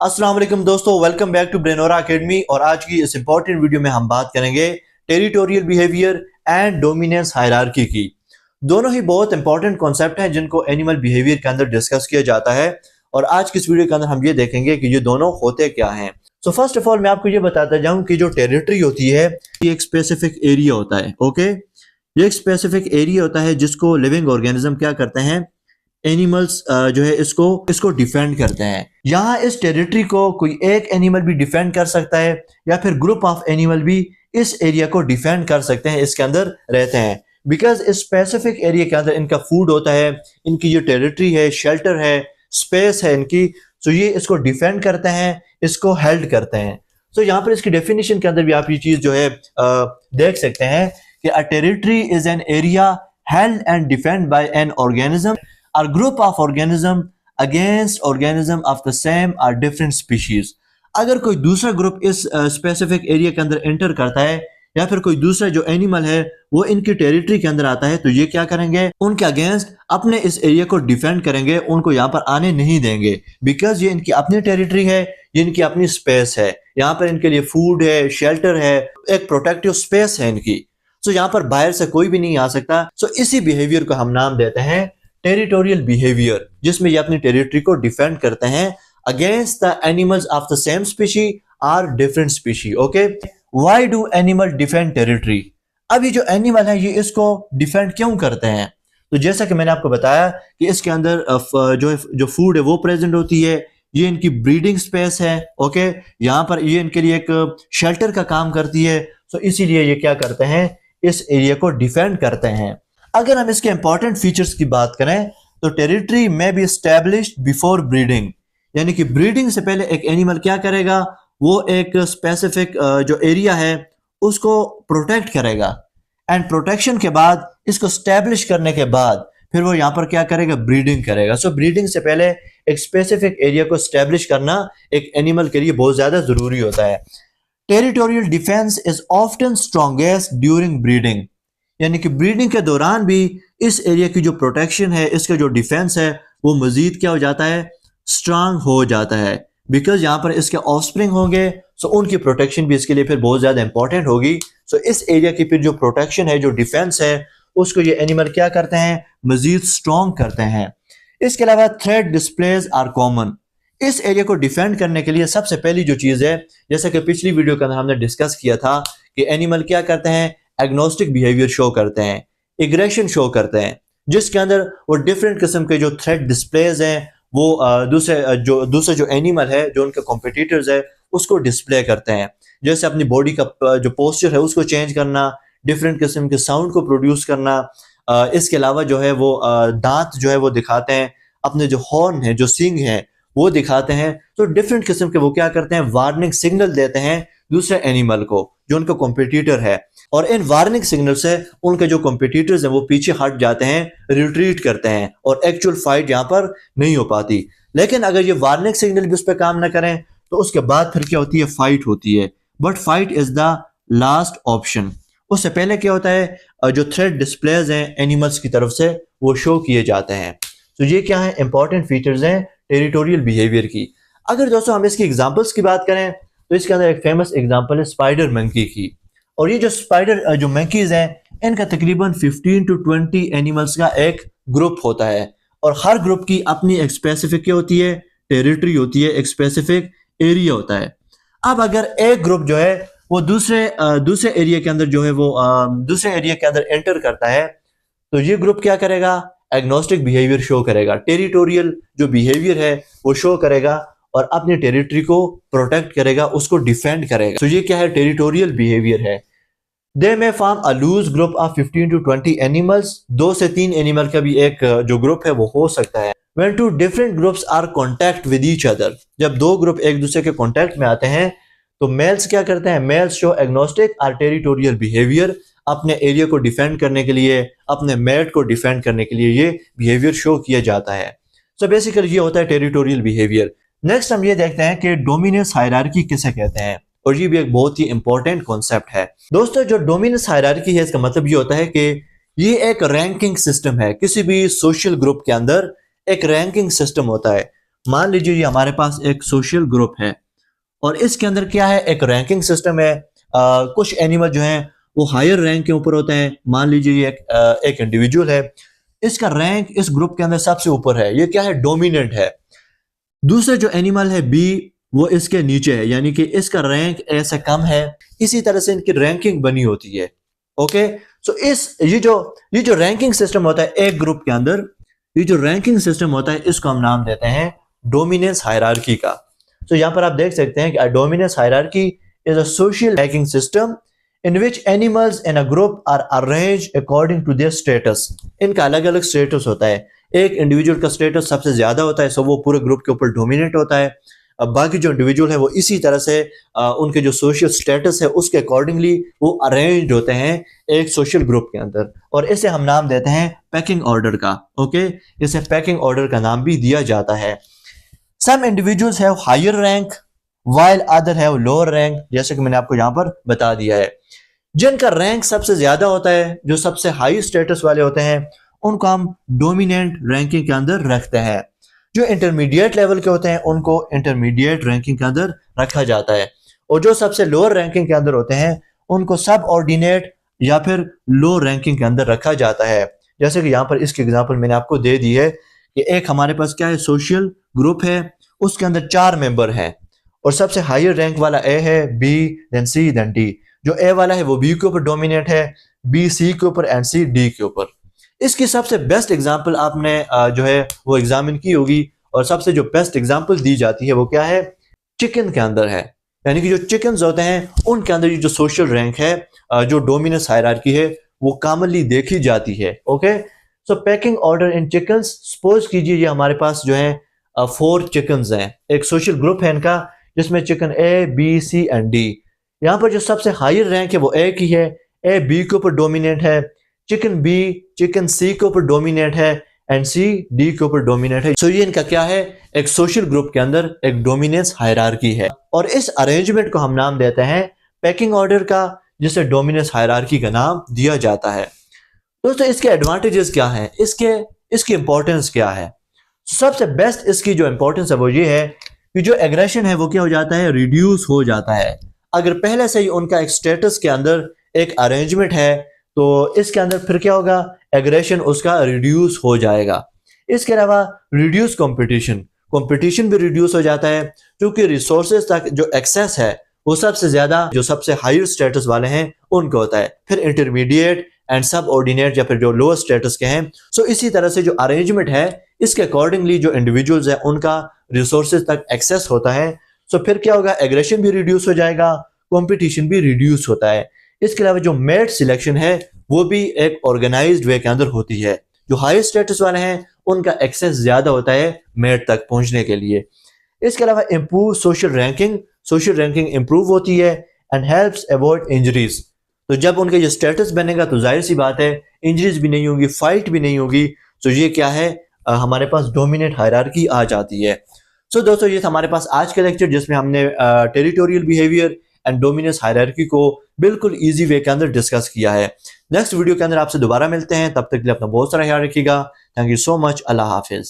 अस्सलाम वालेकुम दोस्तों, वेलकम बैक टू ब्रेनोरा एकेडमी। और आज की इस इंपॉर्टेंट वीडियो में हम बात करेंगे territorial behaviour and dominance hierarchy की। दोनों ही बहुत इंपॉर्टेंट कॉन्सेप्ट हैं जिनको एनिमल बिहेवियर के अंदर डिस्कस किया जाता है। और आज की इस वीडियो के अंदर हम ये देखेंगे कि ये दोनों होते क्या हैं। सो फर्स्ट ऑफ ऑल मैं आपको ये बताता जाऊं कि जो टेरिटरी होती है ये एक स्पेसिफिक एरिया होता है। ओके, ये एक स्पेसिफिक एरिया होता है जिसको लिविंग ऑर्गेनिज्म क्या करते हैं, एनिमल्स जो है इसको डिफेंड करते हैं। यहाँ इस टेरिटरी को कोई एक एनिमल भी डिफेंड कर सकता है या फिर ग्रुप ऑफ एनिमल भी इस एरिया को डिफेंड कर सकते हैं, इसके अंदर रहते हैं। बिकॉज इस स्पेसिफिक एरिया के अंदर इनका फूड होता है, इनकी जो टेरिटरी है, शेल्टर है, स्पेस है इनकी, तो ये इसको डिफेंड करते हैं, इसको हेल्ड करते हैं। तो यहाँ पर इसकी डेफिनेशन के अंदर भी आप ये चीज जो है देख सकते हैं कि a territory is an area held and defended by an organism or group of organism against organism of the same or different species। अगर कोई दूसरा ग्रुप इस स्पेसिफिक एरिया के अंदर एंटर करता है या फिर कोई दूसरा जो एनिमल है वो इनकी टेरिटरी के अंदर आता है, तो ये क्या करेंगे, उनके अगेंस्ट अपने इस एरिया को डिफेंड करेंगे, उनको यहाँ पर आने नहीं देंगे। बिकॉज ये इनकी अपनी टेरिटरी है, ये इनकी अपनी स्पेस है, यहाँ पर इनके लिए फूड है, शेल्टर है, एक प्रोटेक्टिव स्पेस है इनकी। सो यहाँ पर बाहर से कोई भी नहीं आ सकता। सो इसी बिहेवियर को हम नाम देते हैं टेरिटोरियल बिहेवियर, जिसमें ये अपनी टेरिटरी को डिफेंड करते हैं against the animals of the same species और different species. Okay, why do animal defend territory? अब ये जो एनिमल है ये इसको डिफेंड क्यों करते हैं? तो जैसा कि मैंने आपको बताया कि इसके अंदर जो फूड है वो प्रेजेंट होती है, ये इनकी ब्रीडिंग स्पेस है। ओके, यहाँ पर ये इनके लिए एक शेल्टर का काम करती है। सो इसीलिए ये क्या करते हैं, इस एरिया को डिफेंड करते हैं। अगर हम इसके इंपॉर्टेंट फीचर्स की बात करें तो टेरिटरी में बी एस्टैब्लिश्ड बिफोर ब्रीडिंग, यानी कि ब्रीडिंग से पहले एक एनिमल क्या करेगा, वो एक स्पेसिफिक जो एरिया है उसको प्रोटेक्ट करेगा, एंड प्रोटेक्शन के बाद इसको स्टैब्लिश करने के बाद फिर वो यहाँ पर क्या करेगा, ब्रीडिंग करेगा। सो ब्रीडिंग से पहले एक स्पेसिफिक एरिया को स्टैब्लिश करना एक एनिमल के लिए बहुत ज्यादा जरूरी होता है। Territorial defence is often strongest during breeding, यानी कि ब्रीडिंग के दौरान भी इस एरिया की जो प्रोटेक्शन है, इसका जो डिफेंस है वो मजीद क्या हो जाता है, स्ट्रांग हो जाता है। बिकॉज यहाँ पर इसके ऑफस्प्रिंग होंगे, सो उनकी प्रोटेक्शन भी इसके लिए फिर बहुत ज्यादा इंपॉर्टेंट होगी। सो इस एरिया की फिर जो प्रोटेक्शन है, जो डिफेंस है, उसको ये एनिमल क्या करते हैं, मजीद स्ट्रॉन्ग करते हैं। इसके अलावा थ्रेट डिस्प्लेज आर कॉमन। इस एरिया को डिफेंड करने के लिए सबसे पहली जो चीज है, जैसा कि पिछली वीडियो के अंदर हमने डिस्कस किया था कि एनिमल क्या करते हैं, एग्नोस्टिक बिहेवियर शो करते हैं, एग्रेशन शो करते हैं, जिसके अंदर वो डिफरेंट किस्म के जो थ्रेट डिस्प्लेज हैं वो दूसरे जो एनिमल है, जो उनके कॉम्पिटिटर्स है, उसको डिस्प्ले करते हैं। जैसे अपनी बॉडी का जो पोस्चर है उसको चेंज करना, डिफरेंट किस्म के साउंड को प्रोड्यूस करना। इसके अलावा जो है वो दांत जो है वो दिखाते हैं, अपने जो हॉर्न है, जो सींग है वो दिखाते हैं। तो डिफरेंट किस्म के वो क्या करते हैं, वार्निंग सिग्नल देते हैं दूसरे एनिमल को जो उनका कॉम्पिटिटर है। और इन वार्निंग सिग्नल से उनके जो कॉम्पिटिटर्स हैं वो पीछे हट जाते हैं, रिट्रीट करते हैं, और एक्चुअल फाइट यहाँ पर नहीं हो पाती। लेकिन अगर ये वार्निंग सिग्नल भी उस पर काम ना करें तो उसके बाद फिर क्या होती है, फाइट होती है। But fight is the last option. उससे पहले क्या होता है, जो थ्रेट डिस्प्लेज हैं एनिमल्स की तरफ से वो शो किए जाते हैं। तो ये क्या है, इंपॉर्टेंट फीचर्स हैं टेरिटोरियल बिहेवियर की। अगर दोस्तों हम इसकी एग्जांपल्स की बात करें तो इसके अंदर एक फेमस एग्जांपल है स्पाइडर मंकी की। और ये जो स्पाइडर जो मंकीज हैं, इनका तकरीबन 15 to 20 एनिमल्स का एक ग्रुप होता है, और हर ग्रुप की अपनी एक स्पेसिफिक क्या होती है, टेरिटरी होती है, एक स्पेसिफिक एरिया होता है। अब अगर एक ग्रुप जो है वो दूसरे एरिया के अंदर जो है वो दूसरे एरिया के अंदर एंटर करता है, तो ये ग्रुप क्या करेगा, एग्नोस्टिक बिहेवियर शो करेगा, टेरिटोरियल जो बिहेवियर है वो शो करेगा और अपनी टेरिटरी को प्रोटेक्ट करेगा, उसको डिफेंड करेगा। तो ये क्या है, टेरिटोरियल बिहेवियर है। They may form a loose group of 15 to 20 animals. 2 से 3 एनिमल का भी एक जो ग्रुप है वो हो सकता है। When two different groups are contact with each other, जब दो ग्रुप एक दूसरे के कांटेक्ट में आते हैं तो मेल्स क्या करते हैं, मेल्स शो एग्नोस्टिक और टेरिटोरियल बिहेवियर। अपने एरिया को डिफेंड करने के लिए, अपने मेट को डिफेंड करने के लिए ये बिहेवियर शो किया जाता है। सो बेसिकली ये होता है टेरिटोरियल बिहेवियर। नेक्स्ट हम ये देखते हैं कि डोमिनेंस हायरार्की किसे कहते हैं, और ये भी एक बहुत ही इंपॉर्टेंट कॉन्सेप्ट है। दोस्तों जो डोमिनेंस हायरार्की है, इसका मतलब ये होता है कि ये एक रैंकिंग सिस्टम है। किसी भी सोशल ग्रुप के अंदर एक रैंकिंग सिस्टम होता है। मान लीजिए ये हमारे पास एक सोशल ग्रुप है और इसके अंदर क्या है, एक रैंकिंग सिस्टम है। कुछ एनिमल जो हैं वो हायर रैंक के ऊपर होते हैं। मान लीजिए ये एक इंडिविजुअल है, इसका रैंक इस ग्रुप के अंदर सबसे ऊपर है, ये क्या है, डोमिनेंट है। दूसरा जो एनिमल है बी, वो इसके नीचे है, यानी कि इसका रैंक ए से कम है। इसी तरह से इनकी रैंकिंग बनी होती है। ओके, सो ये जो रैंकिंग सिस्टम होता है एक ग्रुप के अंदर, ये जो रैंकिंग सिस्टम होता है इसको हम नाम देते हैं डोमिनेंस हायरार्की का। तो यहाँ पर आप देख सकते हैं कि dominance hierarchy is a social ranking system in which animals in a group are arranged according to their status. इनका अलग अलग स्टेटस होता है। एक इंडिविजुअल का स्टेटस सबसे ज्यादा होता है, सो वो पूरे ग्रुप के ऊपर डोमिनेट होता है। अब बाकी जो इंडिविजुअल है वो इसी तरह से उनके जो सोशल स्टेटस है उसके अकॉर्डिंगली वो अरेंज्ड होते हैं एक सोशल ग्रुप के अंदर, और इसे हम नाम देते हैं पैकिंग ऑर्डर का। ओके, इसे पैकिंग ऑर्डर का नाम भी दिया जाता है। Some individuals have higher rank while other have lower rank, जैसे कि मैंने आपको यहाँ पर बता दिया है। जिनका रैंक सबसे ज्यादा होता है, जो सबसे हाई स्टेटस वाले होते हैं, उनको हम डोमिनेंट रैंकिंग के अंदर रखते हैं। जो इंटरमीडिएट लेवल के होते हैं उनको इंटरमीडिएट रैंकिंग के अंदर रखा जाता है, और जो सबसे लोअर रैंकिंग के अंदर होते हैं उनको सब ऑर्डिनेट या फिर लो रैंकिंग के अंदर रखा जाता है। जैसे कि यहाँ पर इसकी एग्जांपल मैंने आपको दे दी है कि एक हमारे पास क्या है, सोशल ग्रुप है, उसके अंदर 4 मेंबर हैं और सबसे हायर रैंक वाला ए है, बी, देन सी, देन डी। जो ए वाला है वो बी के ऊपर डोमिनेट है, बी सी के ऊपर एंड सी डी के ऊपर। इसकी सबसे बेस्ट एग्जांपल आपने जो है वो एग्जामिन की होगी, और सबसे जो बेस्ट एग्जांपल दी जाती है वो क्या है, चिकन के अंदर है। यानी कि जो चिकन्स होते हैं उनके अंदर ये जो सोशल रैंक है, जो डोमिनेंस हायरार्की है, वो कॉमनली देखी जाती है। Okay, so packing order in chickens, suppose कीजिए ये हमारे पास जो है 4 चिकन्स हैं, एक सोशल ग्रुप है इनका जिसमें chicken A, B, C and D. यहाँ पर जो सबसे हायर रैंक है वो ए की है, ए बी के ऊपर डोमिनेट है, चिकन बी चिकन सी के ऊपर डोमिनेट है एंड सी डी के ऊपर डोमिनेट है। सो ये इनका क्या है, एक सोशल ग्रुप के अंदर एक डोमिनेंस हायरार्की है, और इस अरेंजमेंट को हम नाम देते हैं पैकिंग ऑर्डर का, जिसे डोमिनेंस हायरार्की का नाम दिया जाता है। दोस्तों इसके एडवांटेजेस क्या हैं, इसकी इंपॉर्टेंस क्या है। सबसे बेस्ट इसकी जो इंपॉर्टेंस है वो ये है कि जो एग्रेशन है वो क्या हो जाता है, रिड्यूस हो जाता है। अगर पहले से ही उनका एक स्टेटस के अंदर एक अरेंजमेंट है तो इसके अंदर फिर क्या होगा, एग्रेशन उसका रिड्यूस हो जाएगा। इसके अलावा रिड्यूस कंपटीशन भी रिड्यूस हो जाता है, क्योंकि रिसोर्सेज तक जो एक्सेस है वो सबसे ज्यादा जो सबसे हायर स्टेटस वाले हैं उनको होता है, फिर इंटरमीडिएट एंड सब ऑर्डिनेट या फिर जो लोअर स्टेटस के हैं। सो इसी तरह से जो अरेंजमेंट है इसके अकॉर्डिंगली जो इंडिविजुअल्स है उनका रिसोर्सेज तक एक्सेस होता है। सो फिर क्या होगा, एग्रेशन भी रिड्यूस हो जाएगा, कंपटीशन भी रिड्यूस होता है। इसके अलावा जो मेट सिलेक्शन है वो भी एक ऑर्गेनाइज्ड वे के अंदर होती है। जो हाई स्टेटस वाले हैं उनका एक्सेस ज्यादा होता है मेट तक पहुंचने के लिए। इसके अलावा इंप्रूव सोशल रैंकिंग इंप्रूव होती है एंड हेल्प्स अवॉइड इंजरीज। तो जब उनका ये स्टेटस बनेगा तो जाहिर सी बात है इंजरीज भी नहीं होगी, फाइट भी नहीं होगी। तो ये क्या है, हमारे पास डोमिनेंट हायरार्की आ जाती है। सो दोस्तों ये था हमारे पास आज का लेक्चर, जिसमें हमने territorial behaviour and dominance hierarchy को बिल्कुल इजी वे के अंदर डिस्कस किया है। नेक्स्ट वीडियो के अंदर आपसे दोबारा मिलते हैं, तब तक के लिए अपना बहुत सारा ख्याल रखिएगा। Thank you so much. Allah Hafiz.